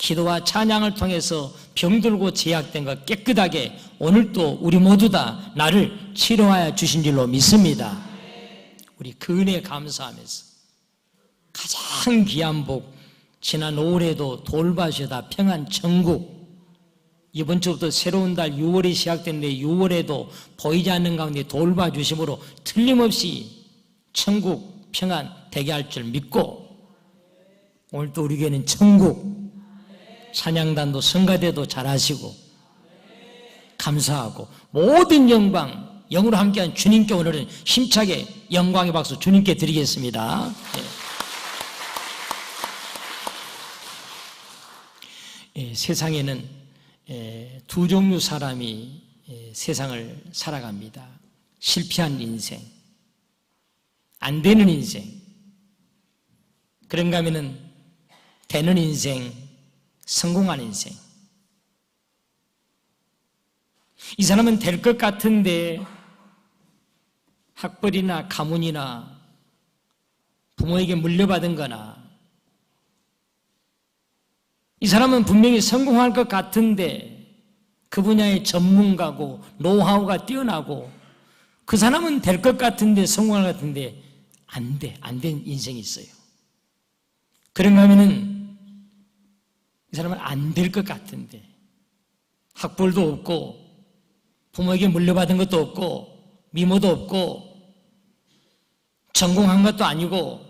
기도와 찬양을 통해서 병들고 제약된 것 깨끗하게 오늘도 우리 모두 다 나를 치료하여 주신 줄로 믿습니다. 우리 그 은혜에 감사하면서 가장 귀한 복, 지난 5월에도 돌봐주다 평안 천국, 이번 주부터 새로운 달 6월이 시작됐는데 6월에도 보이지 않는 가운데 돌봐주심으로 틀림없이 천국 평안 되게 할 줄 믿고, 오늘도 우리 교회는 천국, 찬양단도 성가대도 잘하시고 감사하고 모든 영광 영으로 함께한 주님께 오늘은 힘차게 영광의 박수 주님께 드리겠습니다. 세상에는 두 종류 사람이 세상을 살아갑니다. 실패한 인생, 안 되는 인생. 그런가 하면은 되는 인생, 성공한 인생. 이 사람은 될 것 같은데 학벌이나 가문이나 부모에게 물려받은 거나, 이 사람은 분명히 성공할 것 같은데 그 분야의 전문가고 노하우가 뛰어나고, 그 사람은 될 것 같은데 성공할 것 같은데 안 된 인생이 있어요. 그런가 하면은 이 사람은 안 될 것 같은데 학벌도 없고 부모에게 물려받은 것도 없고 미모도 없고 전공한 것도 아니고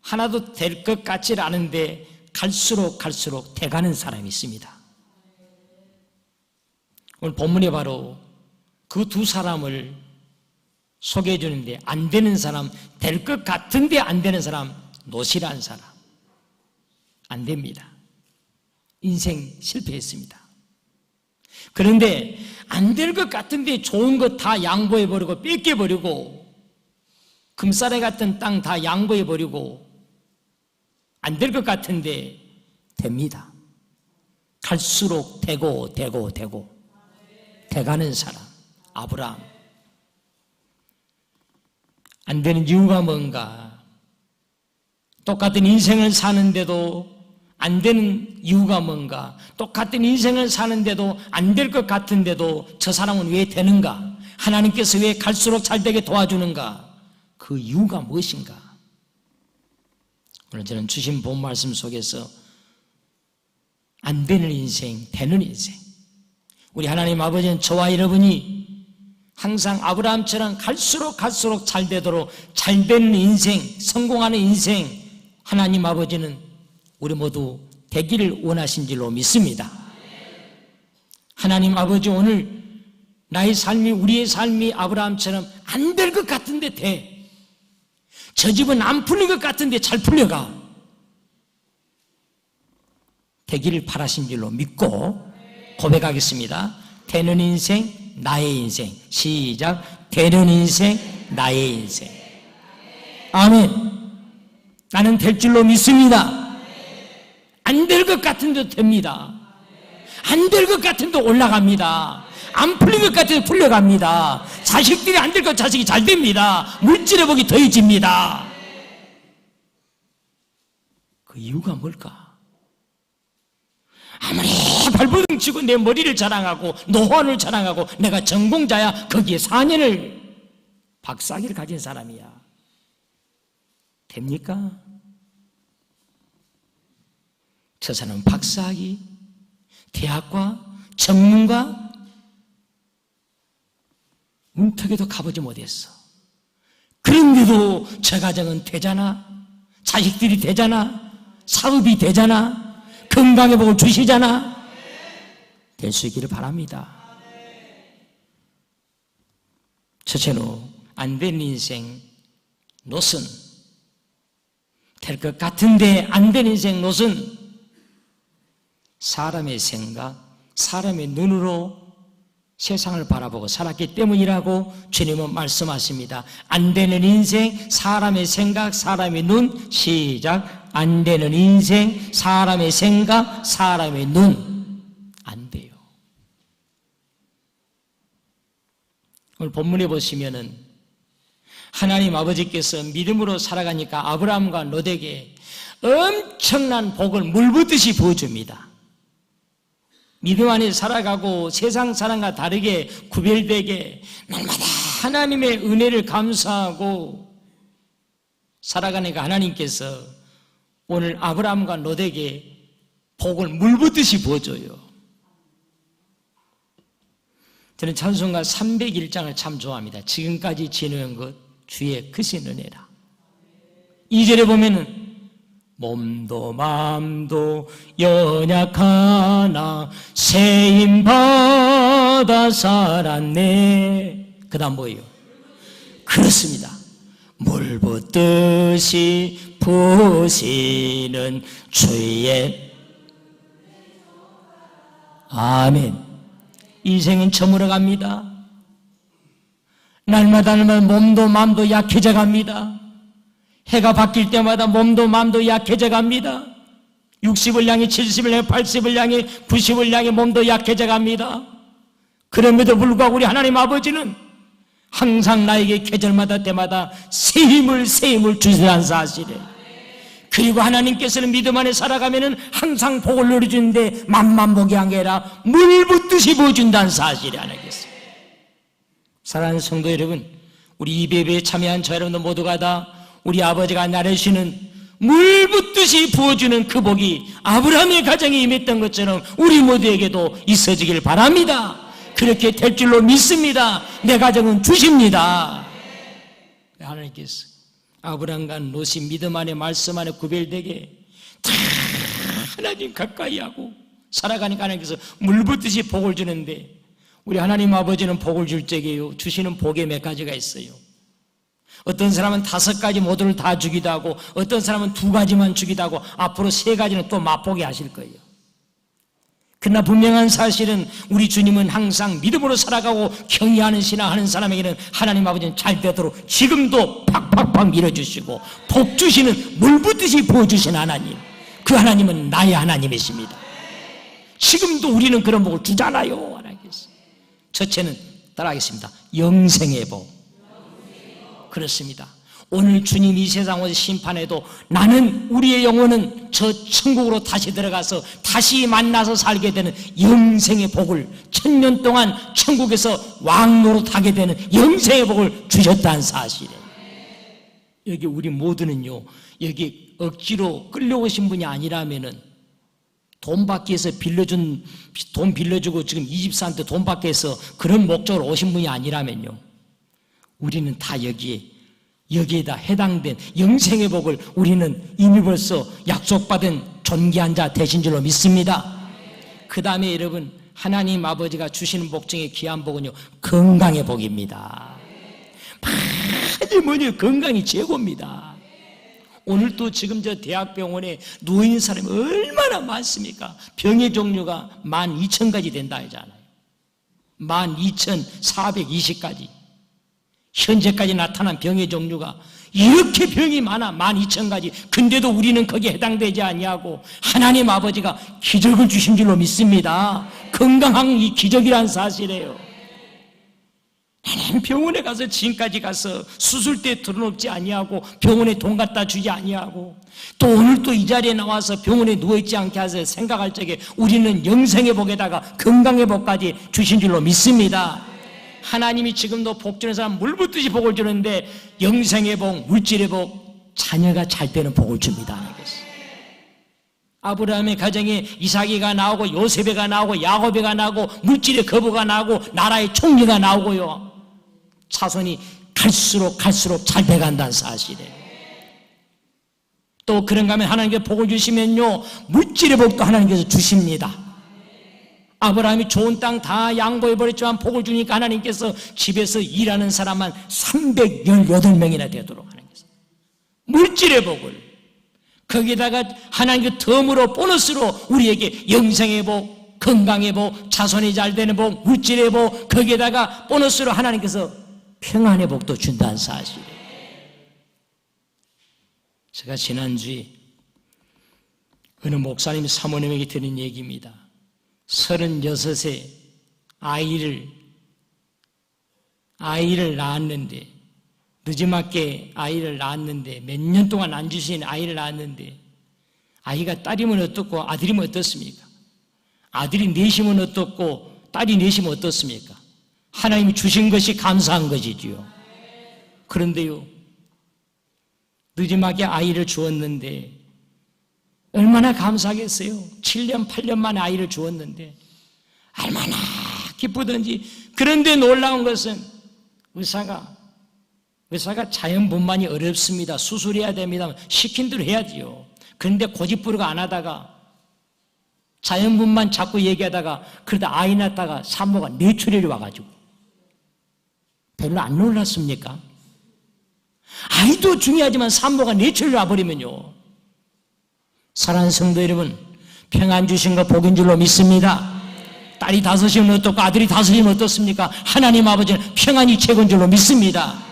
하나도 될 것 같지 않은데 갈수록 돼가는 사람이 있습니다. 오늘 본문에 바로 그 두 사람을 소개해 주는데, 안 되는 사람, 될 것 같은데 안 되는 사람, 노실한 사람. 안 됩니다. 인생 실패했습니다. 그런데 안 될 것 같은데 좋은 것 다 양보해버리고 뺏겨버리고, 금싸래 같은 땅 다 양보해버리고 안 될 것 같은데 됩니다. 갈수록 되고 돼가는 사람, 아브라함. 안 되는 이유가 뭔가? 똑같은 인생을 사는데도 안 되는 이유가 뭔가? 똑같은 인생을 사는데도 안 될 것 같은데도 저 사람은 왜 되는가? 하나님께서 왜 갈수록 잘 되게 도와주는가? 그 이유가 무엇인가? 오늘 저는 주신 본 말씀 속에서 안 되는 인생, 되는 인생, 우리 하나님 아버지는 저와 여러분이 항상 아브라함처럼 갈수록 잘 되도록 잘 되는 인생, 성공하는 인생, 하나님 아버지는 우리 모두 되기를 원하신 줄로 믿습니다. 하나님 아버지, 오늘 나의 삶이, 우리의 삶이 아브라함처럼 안 될 것 같은데 돼. 저 집은 안 풀릴 것 같은데 잘 풀려가. 되기를 바라신 줄로 믿고 고백하겠습니다. 되는 인생, 나의 인생. 시작. 되는 인생, 나의 인생. 아멘. 나는 될 줄로 믿습니다. 안 될 것 같은데 됩니다. 안 될 것 같은데 올라갑니다. 안 풀릴 것 같은데 풀려갑니다. 자식들이 안 될 것 자식이 잘 됩니다. 물질의 복이 더해집니다. 그 이유가 뭘까? 아무리 발버둥 치고 내 머리를 자랑하고 노환을 자랑하고 내가 전공자야, 거기에 4년을 박사학위를 가진 사람이야. 됩니까? 저 사람은 박사학위, 대학과, 전문가, 문턱에도 가보지 못했어. 그런데도 저 가정은 되잖아, 자식들이 되잖아, 사업이 되잖아, 건강의 복을 주시잖아. 될 수 있기를 바랍니다. 첫째로 안 된 인생 노선, 될 것 같은데 안 된 인생 노선, 사람의 생각, 사람의 눈으로 세상을 바라보고 살았기 때문이라고 주님은 말씀하십니다. 안 되는 인생, 사람의 생각, 사람의 눈. 시작. 안 되는 인생, 사람의 생각, 사람의 눈. 안 돼요. 오늘 본문에 보시면은 하나님 아버지께서 믿음으로 살아가니까 아브라함과 롯에게 엄청난 복을 물붓듯이 부어줍니다. 믿음 안에 살아가고 세상 사람과 다르게 구별되게 날마다 하나님의 은혜를 감사하고 살아가는 그 하나님께서 오늘 아브라함과 롯에게 복을 물붓듯이 부어줘요. 저는 찬송가 301장을 참 좋아합니다. 지금까지 지내온 것 주의 크신 은혜라. 2절에 보면은 몸도 마음도 연약하나 세임받아 살았네. 그 다음 뭐예요? 그렇습니다. 물 붓듯이 부으시는 주의 아멘. 인생은 저물어 갑니다. 날마다 몸도 마음도 약해져 갑니다. 해가 바뀔 때마다 몸도 마음도 약해져 갑니다. 60을 향해 70을 향해 80을 향해 90을 향해 몸도 약해져 갑니다. 그럼에도 불구하고 우리 하나님 아버지는 항상 나에게 계절마다 때마다 새 힘을 주시라는 사실이에요. 그리고 하나님께서는 믿음 안에 살아가면은 항상 복을 누려주는데 맘만 보게 한 게 아니라 물 붓듯이 부어준다는 사실이 하나님께서. 사랑하는 성도 여러분, 우리 이 예배에 참여한 저 여러분들 모두가 다 우리 아버지가 나르시는 물 붓듯이 부어주는 그 복이 아브라함의 가정에 임했던 것처럼 우리 모두에게도 있어지길 바랍니다. 그렇게 될 줄로 믿습니다. 내 가정은 주십니다. 하나님께서 아브라함과 롯이 믿음 안에 말씀 안에 구별되게 다 하나님 가까이 하고 살아가니까 하나님께서 물 붓듯이 복을 주는데, 우리 하나님 아버지는 복을 줄 적에요 주시는 복에 몇 가지가 있어요. 어떤 사람은 5가지 모두를 다 주기도 하고, 어떤 사람은 2가지만 주기도 하고, 앞으로 3가지는 또 맛보게 하실 거예요. 그러나 분명한 사실은 우리 주님은 항상 믿음으로 살아가고 경외하는 신앙하는 사람에게는 하나님 아버지는 잘 되도록 지금도 팍팍팍 밀어주시고 복 주시는 물 붓듯이 부어주신 하나님, 그 하나님은 나의 하나님이십니다. 지금도 우리는 그런 복을 주잖아요. 하나님께서. 첫째는 따라하겠습니다. 영생의 복. 그렇습니다. 오늘 주님 이 세상 오셔서 심판해도 나는 우리의 영혼은 저 천국으로 다시 들어가서 다시 만나서 살게 되는 영생의 복을, 1000년 동안 천국에서 왕노릇하게 되는 영생의 복을 주셨다는 사실이에요. 여기 우리 모두는요, 여기 억지로 끌려오신 분이 아니라면은 돈 받기 위해서 돈 빌려주고 지금 이 집사한테 돈 받기 위해서 그런 목적으로 오신 분이 아니라면요, 우리는 다 여기에다 해당된 영생의 복을 우리는 이미 벌써 약속받은 존귀한 자 되신 줄로 믿습니다. 그 다음에 여러분, 하나님 아버지가 주시는 복 중에 귀한 복은요, 건강의 복입니다. 뭐냐, 건강이 최고입니다. 오늘 또 지금 저 대학병원에 누워있는 사람이 얼마나 많습니까? 병의 종류가 12,000가지 된다 하잖아요. 12,420가지. 현재까지 나타난 병의 종류가 이렇게 병이 많아, 12,000가지. 근데도 우리는 거기에 해당되지 아니하고 하나님 아버지가 기적을 주신 줄로 믿습니다. 건강한 이 기적이란 사실이에요. 나는 병원에 가서 지금까지 가서 수술대 들어놓지 아니하고 병원에 돈 갖다 주지 아니하고 또 오늘 또 이 자리에 나와서 병원에 누워있지 않게 하셔서 생각할 적에 우리는 영생의 복에다가 건강의 복까지 주신 줄로 믿습니다. 하나님이 지금도 복 주는 사람 물 붓듯이 복을 주는데 영생의 복, 물질의 복, 자녀가 잘 되는 복을 줍니다. 하나님께서. 아브라함의 가정에 이삭이가 나오고 요셉이가 나오고 야곱이가 나오고 물질의 거부가 나오고 나라의 총리가 나오고요, 자손이 갈수록 잘 돼간다는 사실이에요. 또 그런가 하면 하나님께서 복을 주시면요, 물질의 복도 하나님께서 주십니다. 아브라함이 좋은 땅 다 양보해버렸지만 복을 주니까 하나님께서 집에서 일하는 사람만 318명이나 되도록 하나님께서 물질의 복을, 거기다가 하나님께 덤으로 보너스로 우리에게 영생의 복, 건강의 복, 자손이 잘 되는 복, 물질의 복, 거기에다가 보너스로 하나님께서 평안의 복도 준다는 사실이에요. 제가 지난주에 어느 목사님 사모님에게 들은 얘기입니다. 36세 아이를 낳았는데, 늦지막게 아이를 낳았는데, 몇 년 동안 안 주신 아이를 낳았는데, 아이가 딸이면 어떻고 아들이면 어떻습니까? 아들이 내시면 어떻고 딸이 내시면 어떻습니까? 하나님이 주신 것이 감사한 것이지요. 그런데요, 늦지막에 아이를 주었는데 얼마나 감사하겠어요. 7년 8년 만에 아이를 주었는데 얼마나 기쁘든지. 그런데 놀라운 것은 의사가 자연분만이 어렵습니다. 수술해야 됩니다. 시킨 대로 해야지요. 그런데 고집부리가 안 하다가 자연분만 자꾸 얘기하다가 그러다 아이 낳다가 산모가 뇌출혈이 와가지고 별로 안 놀랐습니까? 아이도 중요하지만 산모가 뇌출혈이 와버리면요, 사랑하는 성도 여러분, 평안 주신 거 복인 줄로 믿습니다. 딸이 5이면 어떻고 아들이 5이면 어떻습니까? 하나님 아버지는 평안이 최고인 줄로 믿습니다.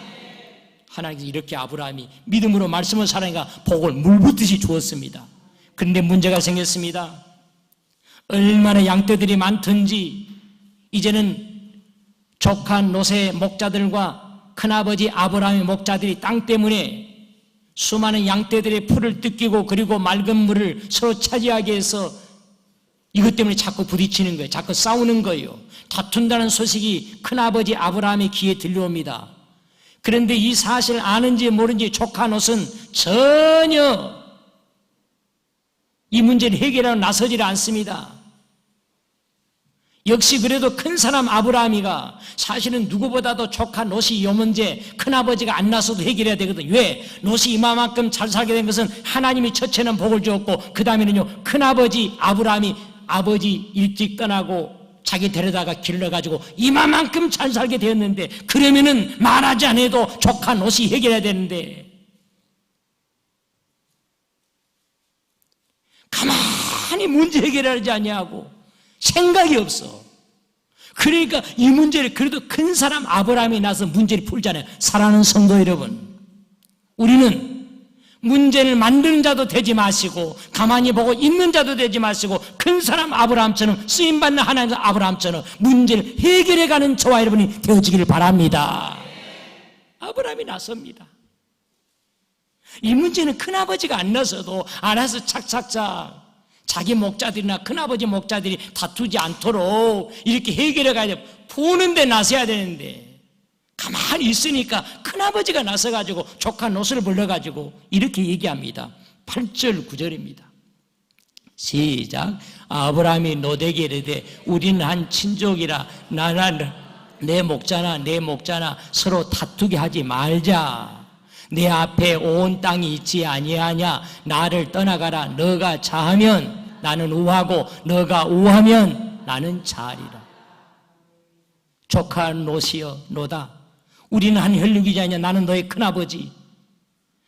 하나님께서 이렇게 아브라함이 믿음으로 말씀을 살아니까 복을 물붓듯이 주었습니다. 그런데 문제가 생겼습니다. 얼마나 양떼들이 많든지 이제는 조카 롯의 목자들과 큰아버지 아브라함의 목자들이 땅 때문에 수많은 양떼들의 풀을 뜯기고 그리고 맑은 물을 서로 차지하게 해서 이것 때문에 자꾸 부딪히는 거예요. 자꾸 싸우는 거예요. 다툰다는 소식이 큰아버지 아브라함의 귀에 들려옵니다. 그런데 이 사실을 아는지 모르는지 조카 롯은 전혀 이 문제를 해결하러 나서지를 않습니다. 역시 그래도 큰 사람 아브라함이가 사실은 누구보다도 조카 롯이 이 문제 큰아버지가 안 나서도 해결해야 되거든요. 왜? 롯이 이만큼 잘 살게 된 것은 하나님이 첫째는 복을 주었고 그 다음에는요, 큰아버지 아브라함이 아버지 일찍 떠나고 자기 데려다가 길러가지고 이만큼 잘 살게 되었는데, 그러면은 말하지 않아도 조카 롯이 해결해야 되는데 가만히 문제 해결하지 아니하고 생각이 없어. 그러니까 이 문제를 그래도 큰 사람 아브라함이 나서 문제를 풀잖아요. 사랑하는 성도 여러분, 우리는 문제를 만드는 자도 되지 마시고 가만히 보고 있는 자도 되지 마시고 큰 사람 아브라함처럼 쓰임받는 하나님 아브라함처럼 문제를 해결해가는 저와 여러분이 되어지기를 바랍니다. 아브라함이 나섭니다. 이 문제는 큰아버지가 안 나서도 알아서 착착착 자기 목자들이나 큰아버지 목자들이 다투지 않도록 이렇게 해결해 가야 돼요. 푸는 데 나서야 되는데 가만히 있으니까 큰아버지가 나서가지고 조카 롯을 불러가지고 이렇게 얘기합니다. 8절 9절입니다 시작. 아브라함이 롯에게 이르되 우리는 한 친족이라 나나 내 목자나 서로 다투게 하지 말자. 내 앞에 온 땅이 있지 아니하냐. 나를 떠나가라. 너가 자하면 나는 우하고 너가 우하면 나는 자하리라. 조카 롯이여 롯아, 우리는 한 혈육이지 않냐. 나는 너의 큰아버지,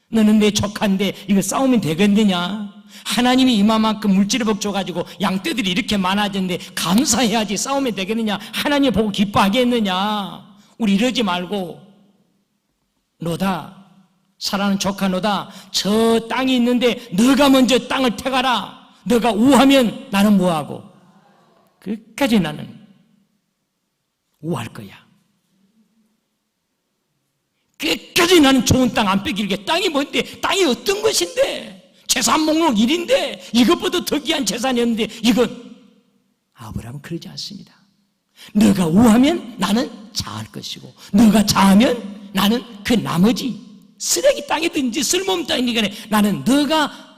너는 내 조카인데 이거 싸우면 되겠느냐. 하나님이 이만큼 물질을 복줘가지고 양떼들이 이렇게 많아졌는데 감사해야지 싸우면 되겠느냐. 하나님 보고 기뻐하겠느냐. 우리 이러지 말고 롯아, 사랑하는 조카 롯아, 저 땅이 있는데 너가 먼저 땅을 태가라. 너가 우하면 나는 뭐하고 끝까지 나는 우할 거야. 끝까지 나는 좋은 땅 안 뺏길게. 땅이 뭔데? 땅이 어떤 것인데? 재산 목록 1인데 이것보다 더 귀한 재산이었는데 이건 아브라함은 그러지 않습니다. 너가 우하면 나는 자할 것이고 너가 자하면 나는 그 나머지 쓰레기 땅이든지 쓸모없는 땅이니까 나는 너가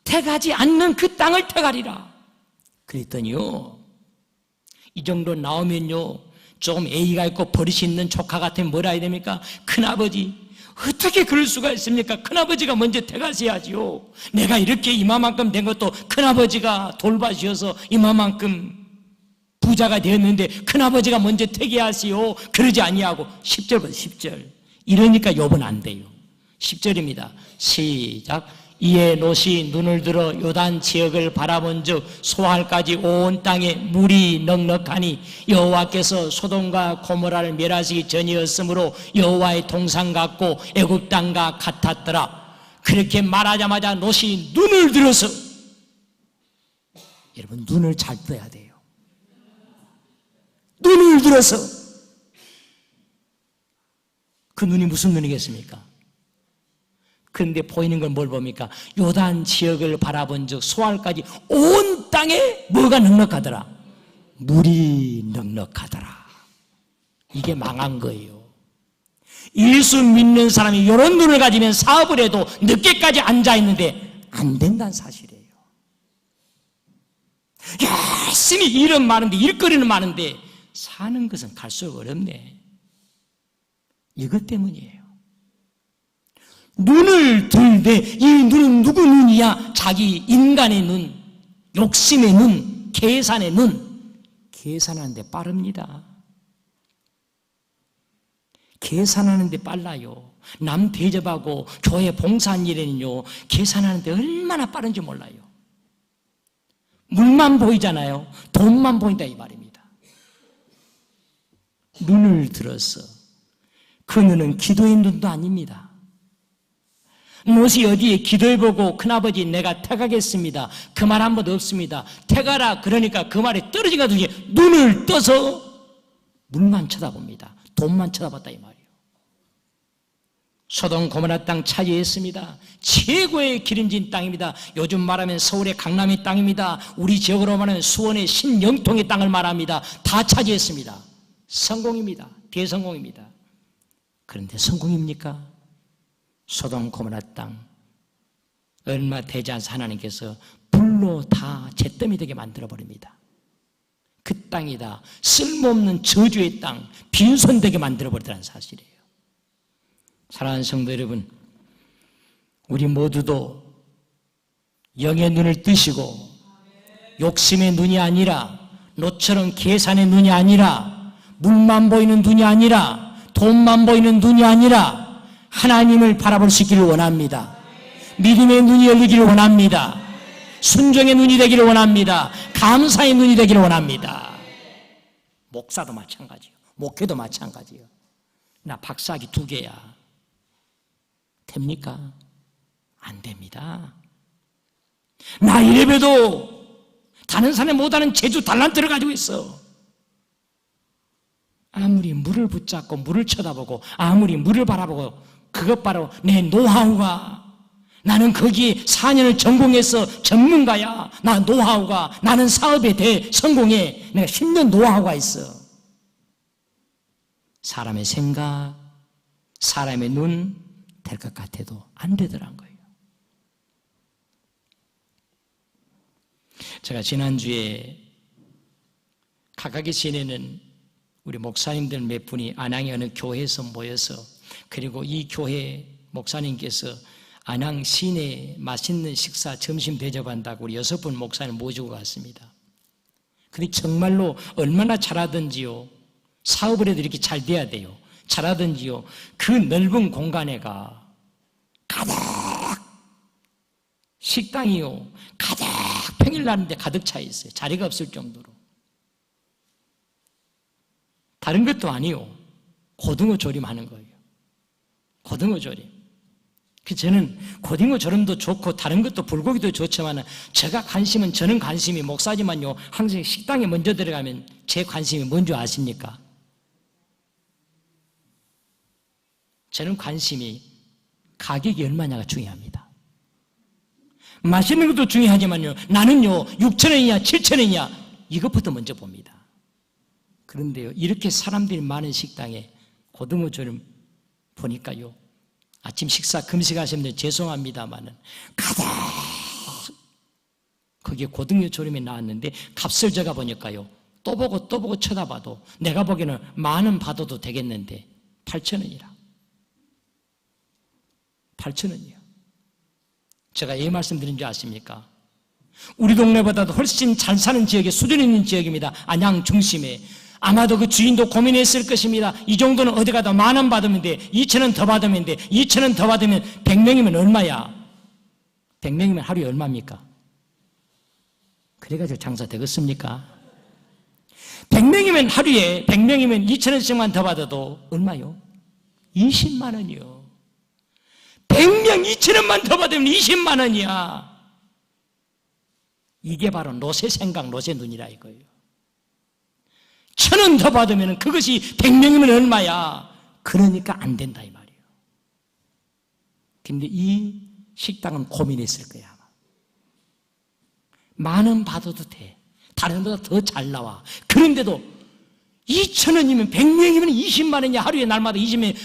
태가지 않는 그 땅을 태가리라. 그랬더니요, 이 정도 나오면요 조금 A가 있고 버릇이 있는 조카 같으면 뭐라 해야 됩니까? 큰아버지, 어떻게 그럴 수가 있습니까? 큰아버지가 먼저 태가셔야지요. 내가 이렇게 이만큼 된 것도 큰아버지가 돌봐주셔서 이만큼 부자가 되었는데 큰아버지가 먼저 태계하시오. 그러지 아니하고 10절부터 10절. 이러니까 욥은 안 돼요. 10절입니다 시작. 이에 롯이 눈을 들어 요단 지역을 바라본즉 소할까지 온 땅에 물이 넉넉하니 여호와께서 소돔과 고모라를 멸하시기 전이었으므로 여호와의 동산 같고 애굽 땅과 같았더라. 그렇게 말하자마자 롯이 눈을 들어서, 여러분 눈을 잘 떠야 돼요. 눈을 들어서, 그 눈이 무슨 눈이겠습니까? 그런데 보이는 건 뭘 봅니까? 요단 지역을 바라본 즉 소알까지 온 땅에 뭐가 넉넉하더라. 물이 넉넉하더라. 이게 망한 거예요. 예수 믿는 사람이 이런 눈을 가지면 사업을 해도 늦게까지 앉아있는데 안 된다는 사실이에요. 열심히 일은 많은데, 일거리는 많은데 사는 것은 갈수록 어렵네. 이것 때문이에요. 눈을 들되 이 눈은 누구 눈이야? 자기 인간의 눈, 욕심의 눈, 계산의 눈. 계산하는데 빠릅니다. 계산하는데 빨라요. 남 대접하고 교회 봉사한 일에는요, 계산하는데 얼마나 빠른지 몰라요. 물만 보이잖아요. 돈만 보인다 이 말입니다. 눈을 들어서 그 눈은 기도의 눈도 아닙니다. 못이 어디에 기도해보고 큰아버지 내가 택하겠습니다. 그 말 한 번도 없습니다. 택하라 그러니까 그 말에 떨어진 것 같은 게 눈을 떠서 물만 쳐다봅니다. 돈만 쳐다봤다 이 말이에요. 소돔 고모라 땅 차지했습니다. 최고의 기름진 땅입니다. 요즘 말하면 서울의 강남의 땅입니다. 우리 지역으로 말하면 수원의 신영통의 땅을 말합니다. 다 차지했습니다. 성공입니다. 대성공입니다. 그런데 성공입니까? 소돔 고모라 땅 얼마 되지 않아서 하나님께서 불로 다 잿더미 되게 만들어버립니다. 그 땅이다 쓸모없는 저주의 땅, 빈손되게 만들어버리더라는 사실이에요. 사랑하는 성도 여러분, 우리 모두도 영의 눈을 뜨시고 욕심의 눈이 아니라 노처럼 계산의 눈이 아니라 물만 보이는 눈이 아니라 돈만 보이는 눈이 아니라 하나님을 바라볼 수 있기를 원합니다. 믿음의 눈이 열리기를 원합니다. 순종의 눈이 되기를 원합니다. 감사의 눈이 되기를 원합니다. 목사도 마찬가지요. 목회도 마찬가지요. 나 박사학위 2개야. 됩니까? 안 됩니다. 나 이래봬도 다른 사람이 못하는 재주 달란트를 가지고 있어. 아무리 물을 붙잡고 물을 쳐다보고 아무리 물을 바라보고 그것 바로 내 노하우가, 나는 거기에 4년을 전공해서 전문가야. 나 노하우가, 나는 사업에 대해 성공해. 내가 10년 노하우가 있어. 사람의 생각, 사람의 눈 될 것 같아도 안 되더란 거예요. 제가 지난주에 각각의 시내는 우리 목사님들 몇 분이 안양의 어느 교회에서 모여서, 그리고 이 교회 목사님께서 안양 시내에 맛있는 식사 점심 대접한다고 우리 6분 목사님 모시고 갔습니다. 근데 정말로 얼마나 잘하든지요, 사업을 해도 이렇게 잘 돼야 돼요. 잘하든지요, 그 넓은 공간에가 가득 식당이요, 가득 평일 나는데 가득 차 있어요. 자리가 없을 정도로. 다른 것도 아니요, 고등어 조림하는 거예요. 고등어 조림. 저는 고등어 조림도 좋고 다른 것도 불고기도 좋지만 저는 관심이 목사지만요, 항상 식당에 먼저 들어가면 제 관심이 뭔지 아십니까? 저는 관심이 가격이 얼마냐가 중요합니다. 맛있는 것도 중요하지만요, 나는요 6,000원이냐 7,000원이냐 이것부터 먼저 봅니다. 그런데요, 이렇게 사람들이 많은 식당에 고등어 조림 보니까요, 아침 식사 금식하시는 분들 죄송합니다만은 가득 거기에 고등어 조림이 나왔는데 값을 제가 보니까요, 또 보고 쳐다봐도 내가 보기에는 10,000원 받아도 되겠는데 8,000원이라. 8,000원이요. 제가 이 말씀 드린 줄 아십니까? 우리 동네보다도 훨씬 잘 사는 지역에 수준 있는 지역입니다. 안양 중심에. 아마도 그 주인도 고민했을 것입니다. 이 정도는 어디 가도 10,000원 받으면 돼. 2,000원 더 받으면 돼. 2,000원 더 받으면 100명이면 얼마야? 100명이면 하루에 얼마입니까? 그래가지고 장사 되겠습니까? 100명이면 하루에 100명이면 2,000원씩만 더 받아도 얼마요? 20만 원이요. 100명 2,000원만 더 받으면 20만 원이야. 이게 바로 노세 생각, 노세 눈이라 이거예요. 1,000원 더 받으면 그것이 100명이면 얼마야? 그러니까 안 된다 이 말이에요. 근데 이 식당은 고민했을 거야. 아마. 10,000원 받아도 돼. 다른 데보다 더 잘 나와. 그런데도 2,000원이면 100명이면 20만 원이야. 하루에 날마다 20명,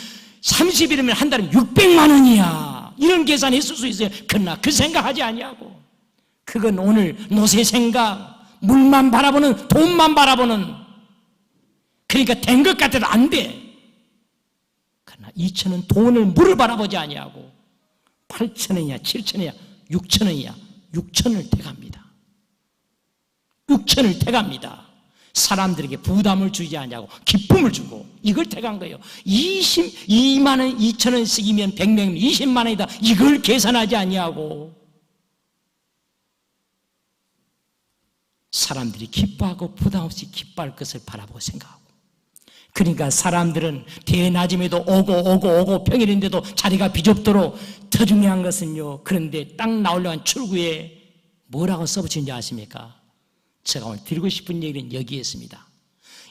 30일이면 한 달에 600만 원이야. 이런 계산했을 수 있어요. 그러나 그 생각하지 아니하고, 그건 오늘 노세 생각, 물만 바라보는, 돈만 바라보는, 그러니까 된 것 같아도 안 돼. 그러나 2,000원 돈을, 물을 바라보지 아니하고 8,000원이야 7,000원이야 6,000원이야 6,000원을 태갑니다. 6,000원을 태갑니다. 사람들에게 부담을 주지 않냐고 기쁨을 주고 이걸 태간 거예요. 22만 원 2,000원씩이면 100명이면 20만 원이다. 이걸 계산하지 않냐고. 사람들이 기뻐하고 부담 없이 기뻐할 것을 바라보고 생각하고, 그러니까 사람들은 대낮임에도 오고 평일인데도 자리가 비좁도록. 더 중요한 것은요, 그런데 딱 나오려는 출구에 뭐라고 써붙인지 아십니까? 제가 오늘 드리고 싶은 얘기는 여기에 있습니다.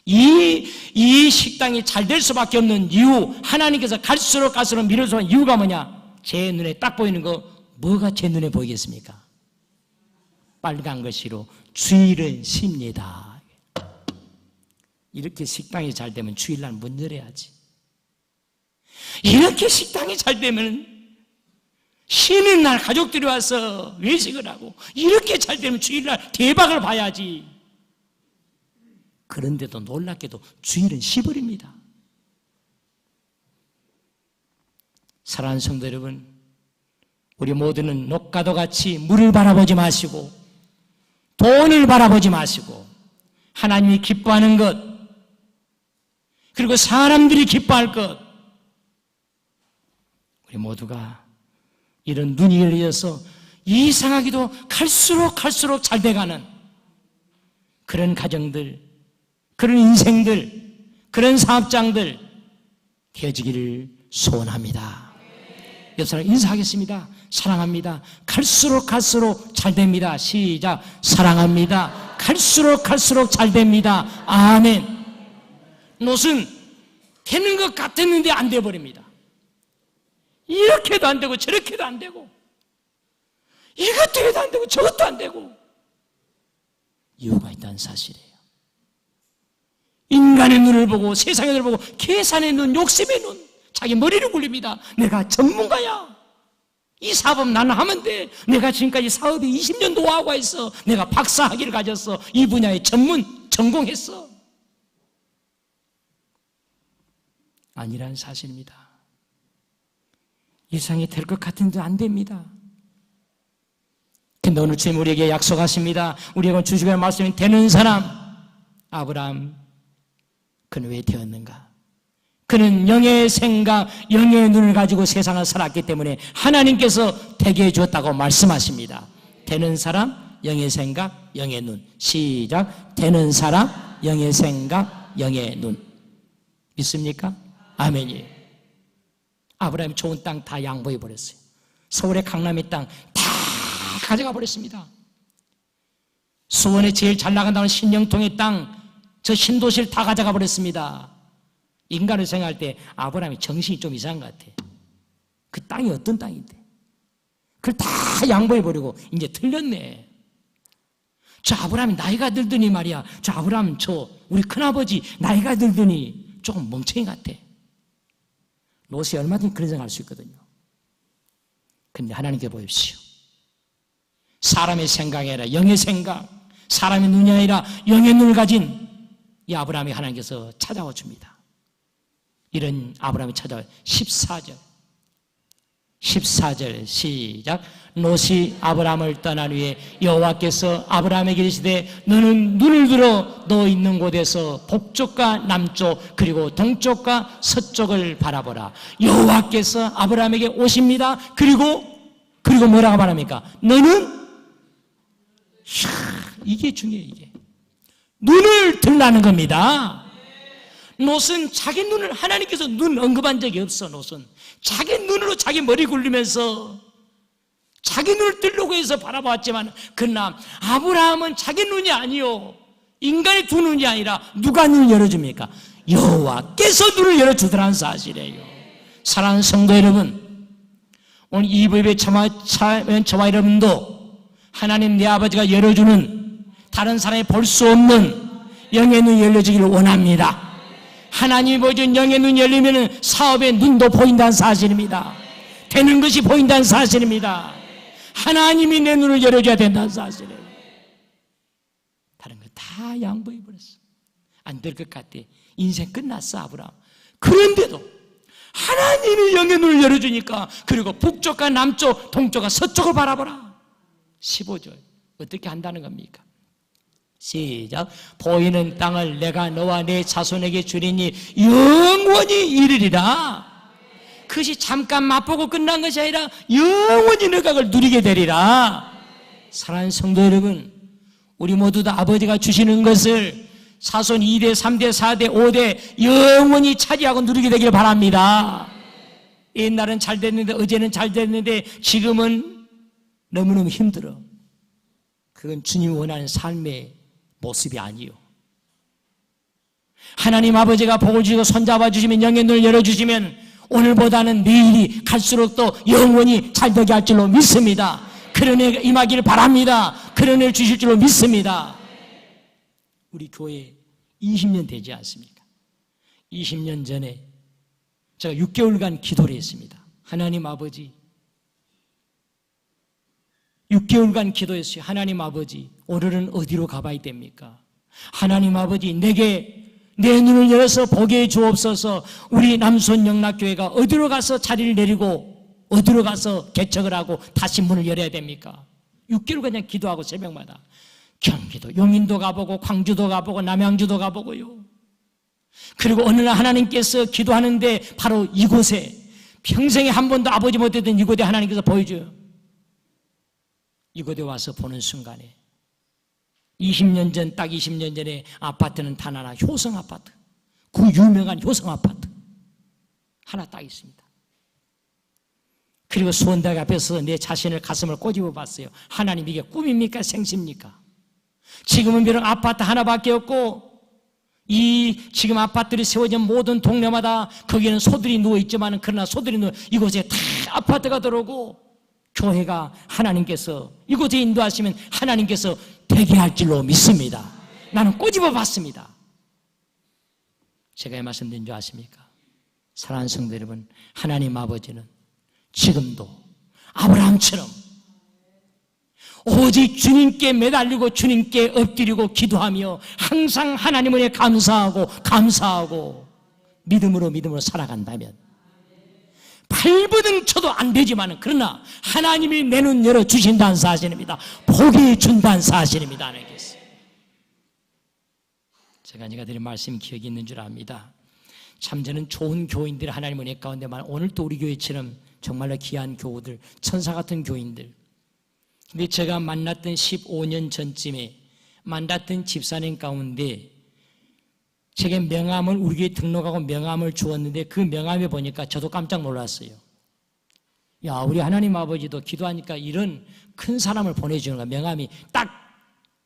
이 식당이 잘 될 수밖에 없는 이유, 하나님께서 갈수록 밀어주는 이유가 뭐냐? 제 눈에 딱 보이는 거, 뭐가 제 눈에 보이겠습니까? 빨간 글씨로 주일은 쉽니다. 이렇게 식당이 잘 되면 주일날 문 열어야지. 이렇게 식당이 잘 되면 쉬는 날 가족들이 와서 외식을 하고, 이렇게 잘 되면 주일날 대박을 봐야지. 그런데도 놀랍게도 주일은 쉬버립니다. 사랑하는 성도 여러분, 우리 모두는 녹과도 같이 물을 바라보지 마시고 돈을 바라보지 마시고 하나님이 기뻐하는 것, 그리고 사람들이 기뻐할 것, 우리 모두가 이런 눈이 열려서 이상하게도 갈수록 잘 돼가는 그런 가정들, 그런 인생들, 그런 사업장들 되어지기를 소원합니다. 옆 사람 인사하겠습니다. 사랑합니다. 갈수록 잘 됩니다. 시작. 사랑합니다. 갈수록 잘 됩니다. 아멘. 노은 되는 것 같았는데 안 돼버립니다. 이렇게도 안 되고 저렇게도 안 되고 이것도 해도 안 되고 저것도 안 되고. 이유가 있다는 사실이에요. 인간의 눈을 보고 세상의 눈을 보고 계산의 눈, 욕심의 눈, 자기 머리를 굴립니다. 내가 전문가야. 이 사업 나는 하면 돼. 내가 지금까지 사업에 20년 노하우가 있어. 내가 박사학위를 가졌어. 이 분야에 전공했어. 아니라는 사실입니다. 이상이 될 것 같은데 안 됩니다. 근데 오늘 주님 우리에게 약속하십니다. 우리에게 주시고 있는 말씀이 되는 사람, 아브라함, 그는 왜 되었는가? 그는 영의 생각, 영의 눈을 가지고 세상을 살았기 때문에 하나님께서 되게 해주었다고 말씀하십니다. 되는 사람, 영의 생각, 영의 눈. 시작. 되는 사람, 영의 생각, 영의 눈. 믿습니까? 아멘이에요. 아브라함이 좋은 땅 다 양보해 버렸어요. 서울의 강남의 땅 다 가져가 버렸습니다. 수원에 제일 잘 나간다는 신영통의 땅, 저 신도시를 다 가져가 버렸습니다. 인간을 생각할 때 아브라함이 정신이 좀 이상한 것 같아. 그 땅이 어떤 땅인데 그걸 다 양보해 버리고 이제 틀렸네. 저 아브라함이 나이가 들더니 말이야, 저 아브라함 우리 큰아버지 나이가 들더니 조금 멍청이 같아. 롯이 얼마든지 그런 생각할 수 있거든요. 근데 하나님께 보십시오. 사람의 생각이 아니라 영의 생각, 사람의 눈이 아니라 영의 눈을 가진 이 아브라함이 하나님께서 찾아와 줍니다. 이런 아브라함이 찾아와 14절 시작. 롯이 아브라함을 떠난 후에 여호와께서 아브라함에게 이르시되 너는 눈을 들어 너 있는 곳에서 북쪽과 남쪽 그리고 동쪽과 서쪽을 바라보라. 여호와께서 아브라함에게 오십니다. 그리고 뭐라고 말합니까? 너는 이게 중요해요. 이게 눈을 들라는 겁니다. 롯은 자기 눈을, 하나님께서 눈 언급한 적이 없어. 롯은 자기 눈으로 자기 머리 굴리면서 자기 눈을 뜨려고 해서 바라봤지만, 그러나 아브라함은 자기 눈이 아니요, 인간의 두 눈이 아니라 누가 눈을 열어줍니까? 여호와께서 눈을 열어주더라는 사실이에요. 사랑하는 성도 여러분, 오늘 이 예배에 저와 여러분도 하나님 내 아버지가 열어주는 다른 사람이 볼 수 없는 영의 눈이 열려지기를 원합니다. 하나님이 보여준 영의 눈이 열리면 사업의 눈도 보인다는 사실입니다. 되는 것이 보인다는 사실입니다. 하나님이 내 눈을 열어줘야 된다는 사실이에요. 다른 거 다 양보해버렸어. 안 될 것 같아. 인생 끝났어, 아브라함. 그런데도 하나님이 영의 눈을 열어주니까, 그리고 북쪽과 남쪽, 동쪽과 서쪽을 바라보라. 15절 어떻게 한다는 겁니까? 시작. 보이는 땅을 내가 너와 내 자손에게 주리니 영원히 이르리라. 그것이 잠깐 맛보고 끝난 것이 아니라 영원히 너가 그걸 누리게 되리라. 사랑하는 성도 여러분, 우리 모두 다 아버지가 주시는 것을 자손 2대, 3대, 4대, 5대 영원히 차지하고 누리게 되길 바랍니다. 옛날은 잘 됐는데, 어제는 잘 됐는데 지금은 너무너무 힘들어. 그건 주님이 원하는 삶의 모습이 아니요. 하나님 아버지가 복을 주시고 손잡아 주시면, 영의 눈을 열어주시면 오늘보다는 내일이 갈수록 더 영원히 잘 되게 할 줄로 믿습니다. 그런 애 임하기를 바랍니다. 그런 애를 주실 줄로 믿습니다. 우리 교회 20년 되지 않습니까? 20년 전에 제가 6개월간 기도를 했습니다. 하나님 아버지, 6개월간 기도했어요. 하나님 아버지, 오늘은 어디로 가봐야 됩니까? 하나님 아버지, 내게 내 눈을 열어서 보게 해 주옵소서. 우리 남손 영락교회가 어디로 가서 자리를 내리고 어디로 가서 개척을 하고 다시 문을 열어야 됩니까? 6개월 그냥 기도하고 새벽마다 경기도, 용인도 가보고 광주도 가보고 남양주도 가보고요. 그리고 어느 날 하나님께서 기도하는데 바로 이곳에, 평생에 한 번도 아버지 못했던 이곳에 하나님께서 보여줘요. 이곳에 와서 보는 순간에 20년 전, 딱 20년 전에 아파트는 단 하나, 효성 아파트, 그 유명한 효성 아파트 하나 딱 있습니다. 그리고 수원대학 앞에서 내 자신을 가슴을 꼬집어 봤어요. 하나님, 이게 꿈입니까 생시입니까? 지금은 비록 아파트 하나밖에 없고, 이 지금 아파트들이 세워진 모든 동네마다 거기는 소들이 누워있지만, 그러나 소들이 이곳에 다 아파트가 들어오고, 교회가 하나님께서 이곳에 인도하시면 하나님께서 되게 할 줄로 믿습니다. 나는 꼬집어 봤습니다. 제가 이 말씀 드린 줄 아십니까? 사랑하는 성도 여러분, 하나님 아버지는 지금도 아브라함처럼 오직 주님께 매달리고 주님께 엎드리고 기도하며 항상 하나님 은혜에 감사하고 믿음으로 살아간다면 발버둥 쳐도 안 되지만, 그러나 하나님이 내 눈 열어주신다는 사실입니다. 복이 준다는 사실입니다. 알겠어요. 제가 드린 말씀 기억이 있는 줄 압니다. 참 저는 좋은 교인들 하나님 은혜 가운데만, 오늘 또 우리 교회처럼 정말로 귀한 교우들, 천사 같은 교인들. 근데 제가 만났던 15년 전쯤에 만났던 집사님 가운데 제게 명함을, 우리 교회 등록하고 명함을 주었는데, 그 명함에 보니까 저도 깜짝 놀랐어요. 야, 우리 하나님 아버지도 기도하니까 이런 큰 사람을 보내주는 거야.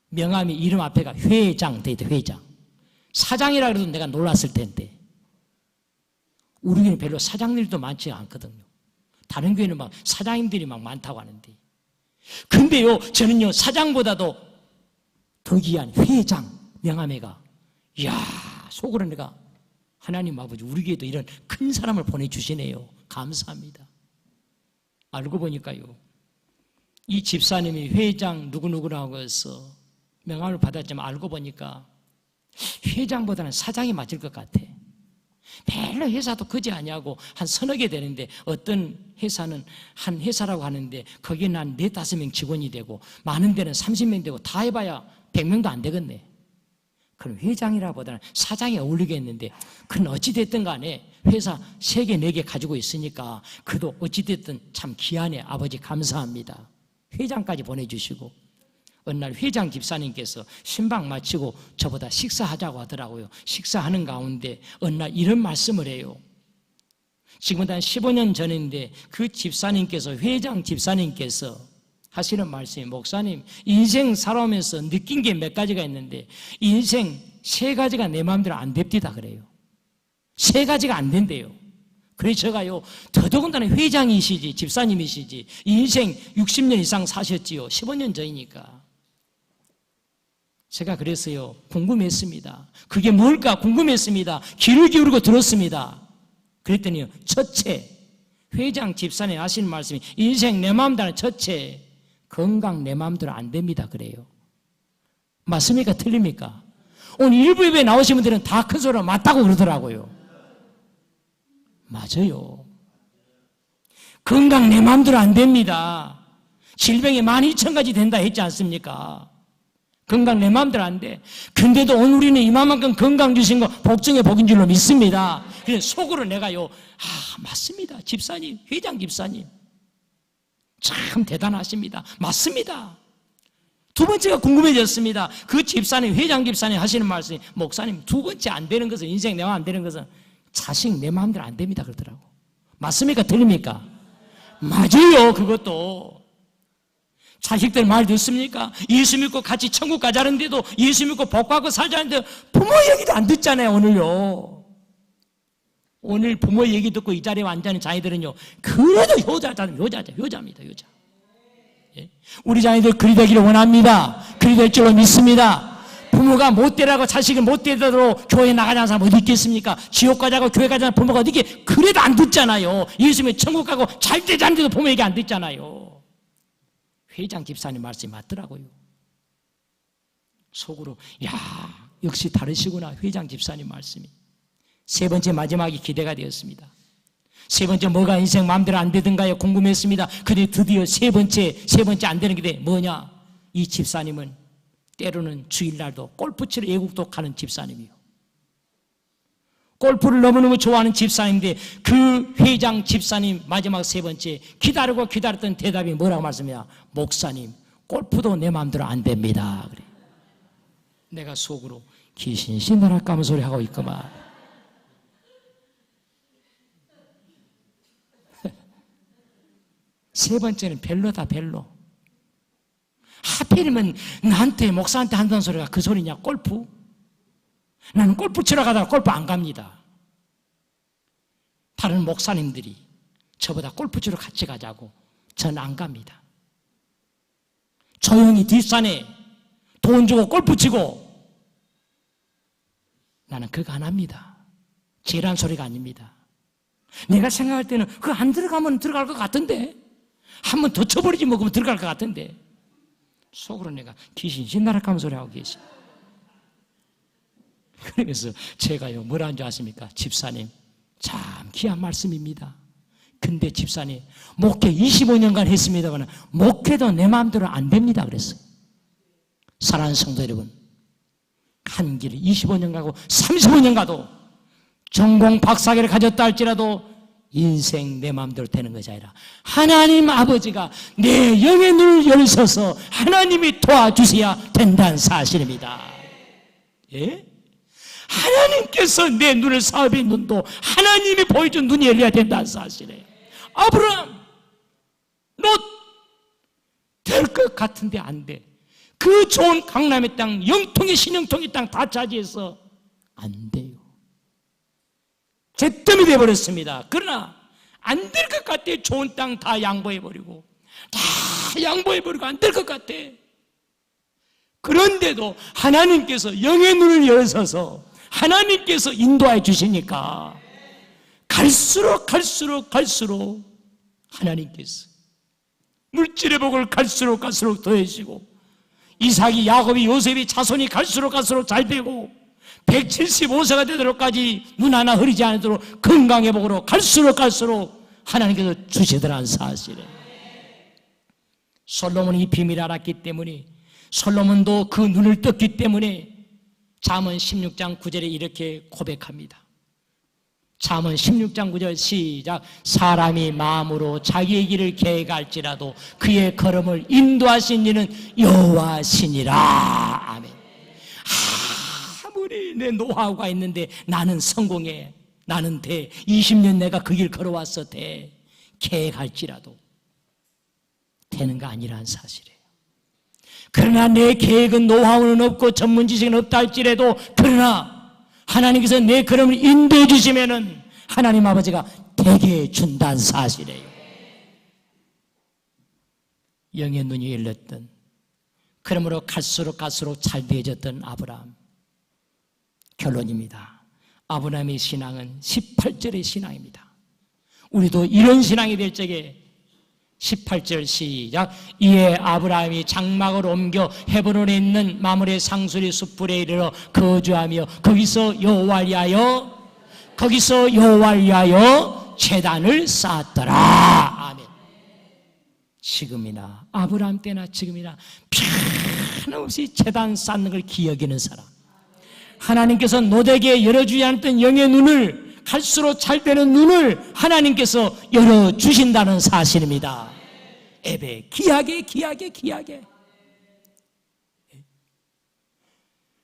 명함이 이름 앞에가 회장 돼 있대. 회장. 사장이라 그래도 내가 놀랐을 텐데, 우리 교회는 별로 사장님들도 많지 않거든요. 다른 교회는 막 사장님들이 막 많다고 하는데, 근데요, 저는요 사장보다도 더 귀한 회장 명함에가, 이야, 속으로 내가 하나님 아버지, 우리 교회도 이런 큰 사람을 보내주시네요. 감사합니다. 알고 보니까요, 이 집사님이 회장 누구누구라고 해서 명함을 받았지만, 알고 보니까 회장보다는 사장이 맞을 것 같아. 별로 회사도 크지 아니하고 한 서너 개 되는데, 어떤 회사는 한 회사라고 하는데 거기는 한 4, 5명 직원이 되고, 많은 데는 30명 되고, 다 해봐야 100명도 안 되겠네. 그럼 회장이라 보다는 사장이 어울리겠는데, 그건 어찌됐든 간에 회사 3개, 4개 가지고 있으니까 그래도 어찌됐든 참 귀하네. 아버지 감사합니다. 회장까지 보내주시고, 어느 날 회장 집사님께서 신방 마치고 저보다 식사하자고 하더라고요. 식사하는 가운데 어느 날 이런 말씀을 해요. 지금부터 한 15년 전인데 그 집사님께서, 회장 집사님께서 하시는 말씀이, 목사님, 인생 살아오면서 느낀 게 몇 가지가 있는데 인생 3가지가 내 마음대로 안 됩디다 그래요. 3가지가 안 된대요. 그래서 제가요, 더더군다나 회장이시지 집사님이시지 인생 60년 이상 사셨지요. 15년 전이니까. 제가 그랬어요. 궁금했습니다. 그게 뭘까 궁금했습니다. 귀를 기울이고 들었습니다. 그랬더니요, 첫째, 회장 집사님 하시는 말씀이 인생 내 마음대로 첫째, 건강 내 마음대로 안 됩니다. 그래요. 맞습니까? 틀립니까? 오늘 일부 예배에 나오신 분들은 다 큰 소리로 맞다고 그러더라고요. 맞아요. 건강 내 마음대로 안 됩니다. 질병이 12,000가지 된다 했지 않습니까? 건강 내 마음대로 안 돼. 근데도 오늘 우리는 이만큼 건강 주신 거 복중의 복인 줄로 믿습니다. 그래서 속으로 내가요, 맞습니다. 집사님, 회장 집사님. 참 대단하십니다. 맞습니다. 두 번째가 궁금해졌습니다. 그 집사님, 회장 집사님 하시는 말씀이, 목사님, 두 번째 안 되는 것은, 인생 내 마음 안 되는 것은 자식 내 마음대로 안 됩니다. 그러더라고. 맞습니까? 틀립니까? 맞아요. 그것도. 자식들 말 듣습니까? 예수 믿고 같이 천국 가자는데도, 예수 믿고 복 받고 살자는데 부모 얘기도 안 듣잖아요. 오늘요. 오늘 부모 얘기 듣고 이 자리에 앉아있는 자녀들은요, 그래도 효자입니다. 효자. 예? 우리 자녀들 그리 되기를 원합니다. 그리 될 줄로 믿습니다. 부모가 못되라고 자식을 못되도록 교회 나가자는 사람 어디 있겠습니까? 지옥 가자고 교회 가자는 부모가 어디 있겠, 그래도 안 듣잖아요. 예수 믿고 천국 가고 잘 되자는데도 부모 얘기 안 듣잖아요. 회장 집사님 말씀이 맞더라고요. 속으로, 역시 다르시구나. 회장 집사님 말씀이. 세 번째, 마지막이 기대가 되었습니다. 세 번째, 뭐가 인생 마음대로 안 되든가요? 궁금했습니다. 근데 드디어 세 번째 안 되는 게 뭐냐? 이 집사님은 때로는 주일날도 골프 치러 외국도 가는 집사님이요. 골프를 너무너무 좋아하는 집사님인데 그 회장 집사님 마지막 세 번째 기다리고 기다렸던 대답이 뭐라고 말씀이야? 목사님, 골프도 내 마음대로 안 됩니다. 그래. 내가 속으로 귀신 신나라 까면 소리 하고 있구만. 세 번째는 별로다, 별로. 하필이면 나한테, 목사한테 한다는 소리가 그 소리냐? 골프? 나는 골프 치러 가다가 골프 안 갑니다. 다른 목사님들이 저보다 골프 치러 같이 가자고 전 안 갑니다. 조용히 뒷산에 돈 주고 골프 치고 나는 그거 안 합니다. 지랄한 소리가 아닙니다. 내가 생각할 때는 그거 안 들어가면 들어갈 것 같은데, 한 번 더 쳐버리지 뭐 그러면 들어갈 것 같은데, 속으로 내가 귀신 신나라 까면 소리 하고 계시. 그래서 제가요, 뭐라는 줄 아십니까? 집사님, 참 귀한 말씀입니다. 근데 집사님, 목회 25년간 했습니다만 목회도 내 마음대로 안 됩니다. 그랬어요. 사랑하는 성도 여러분, 한 길 25년 가고 35년 가도 전공 박사학위를 가졌다 할지라도 인생 내 마음대로 되는 것이 아니라 하나님 아버지가 내 영의 눈을 열어서 하나님이 도와주셔야 된다는 사실입니다. 예? 하나님께서 내 눈을, 사업의 눈도 하나님이 보여준 눈이 열려야 된다는 사실이에요. 아브라함, 너 될 것 같은데 안 돼. 그 좋은 강남의 땅, 영통의 신영통의 땅 다 차지해서 안 돼요. 잿더미 되어버렸습니다. 그러나 안 될 것 같아. 좋은 땅 다 양보해버리고 안 될 것 같아. 그런데도 하나님께서 영의 눈을 열어서 하나님께서 인도해 주시니까 갈수록 하나님께서 물질의 복을 갈수록 더해지고, 이삭이, 야곱이, 요셉이, 자손이 갈수록 잘 되고 175세가 되도록까지 눈 하나 흐리지 않도록 건강의 복으로 갈수록 하나님께서 주시더라는 사실이에요. 솔로몬이 이 비밀을 알았기 때문에, 솔로몬도 그 눈을 떴기 때문에 잠언 16장 9절에 이렇게 고백합니다. 잠언 16장 9절 시작. 사람이 마음으로 자기의 길을 계획할지라도 그의 걸음을 인도하신 이는 여호와시니라. 아멘. 아무리 내 노하우가 있는데 나는 성공해, 나는 돼, 20년 내가 그 길 걸어왔어, 돼, 계획할지라도 되는 거 아니라는 사실이에요. 그러나 내 계획은, 노하우는 없고 전문 지식은 없다 할지라도, 그러나 하나님께서 내 걸음을 인도해 주시면은 하나님 아버지가 되게 준다는 사실이에요. 영의 눈이 열렸던 그러므로 갈수록 잘 되어졌던 아브라함. 결론입니다. 아브라함의 신앙은 18절의 신앙입니다. 우리도 이런 신앙이 될 적에 18절 시작. 이에 아브라함이 장막을 옮겨 헤브론에 있는 마므레 상수리 숯불에 이르러 거주하며 거기서 여호와를 위하여 제단을 쌓았더라. 아멘. 지금이나 아브라함 때나 지금이나 변함없이 제단 쌓는 걸 기억하는 사람, 하나님께서 노대게 열어주지 않았던 영의 눈을, 갈수록 잘 되는 눈을 하나님께서 열어주신다는 사실입니다. 예배 귀하게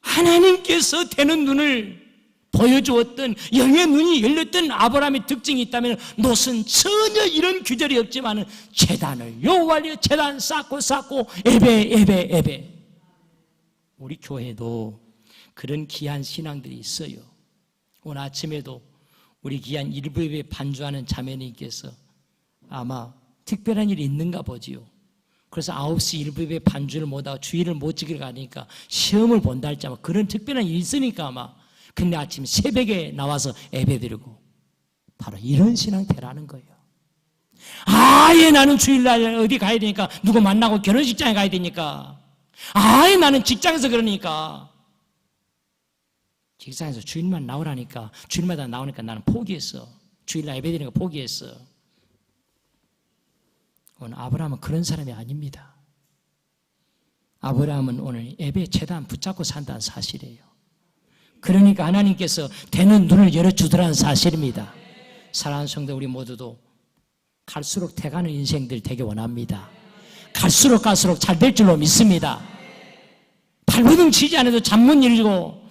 하나님께서 되는 눈을 보여주었던, 영의 눈이 열렸던 아브라함의 특징이 있다면 롯은 전혀 이런 규절이 없지만 제단을, 여호와를 제단 쌓고 예배. 우리 교회도 그런 귀한 신앙들이 있어요. 오늘 아침에도 우리 귀한 일부 예배 반주하는 자매님께서 아마 특별한 일이 있는가 보지요. 그래서 9시 일부 예배 반주를 못하고 주일을 못 지키러 가니까 시험을 본다 할지 아마 그런 특별한 일이 있으니까 아마. 근데 아침 새벽에 나와서 예배드리고, 바로 이런 신앙 되라는 거예요. 아예 나는 주일날 어디 가야 되니까, 누구 만나고 결혼식장에 가야 되니까, 아예 나는 직장에서 그러니까, 직장에서 주일만 나오라니까, 주일마다 나오니까 나는 포기했어. 주일날 예배드리는 거 포기했어. 오늘 아브라함은 그런 사람이 아닙니다. 아브라함은 오늘 예배 제단 붙잡고 산다는 사실이에요. 그러니까 하나님께서 되는 눈을 열어주더라는 사실입니다. 사랑하는 성도 우리 모두도 갈수록 돼가는 인생들 되게 원합니다. 갈수록 잘 될 줄로 믿습니다. 발버둥 치지 않아도 잠 못 이루고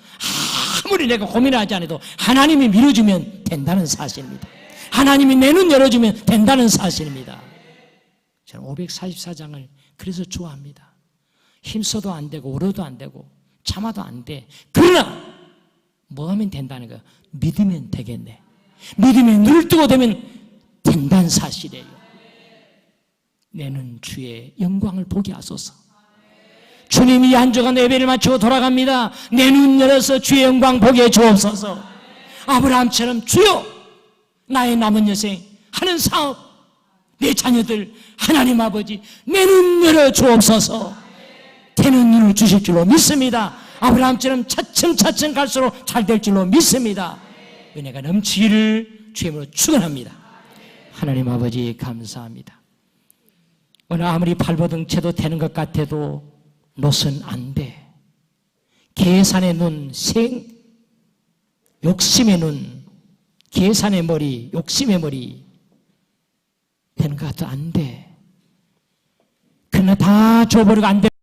아무리 내가 고민하지 않아도 하나님이 밀어주면 된다는 사실입니다. 하나님이 내 눈 열어주면 된다는 사실입니다. 저는 544장을 그래서 좋아합니다. 힘써도 안 되고 울어도 안 되고 참아도 안 돼. 그러나 뭐 하면 된다는 거야? 믿으면 되겠네. 믿으면 눈을 뜨고 되면 된다는 사실이에요. 내는 주의 영광을 보게 하소서. 주님이 한 주간 예배를 마치고 돌아갑니다. 내 눈 열어서 주의 영광 보게 해 주옵소서. 아브라함처럼 주여 나의 남은 여생 하는 사업, 내 자녀들 하나님 아버지 내 눈 열어 주옵소서. 되는 눈을 주실 줄로 믿습니다. 아브라함처럼 차츰 갈수록 잘 될 줄로 믿습니다. 은혜가 넘치기를 주님으로 축원합니다. 하나님 아버지 감사합니다. 오늘 아무리 발버둥 쳐도 되는 것 같아도 롯은 안 돼. 계산의 눈, 욕심의 눈, 계산의 머리, 욕심의 머리 되는 것 같아도 안 돼. 그러나 다 줘버리고 안 돼.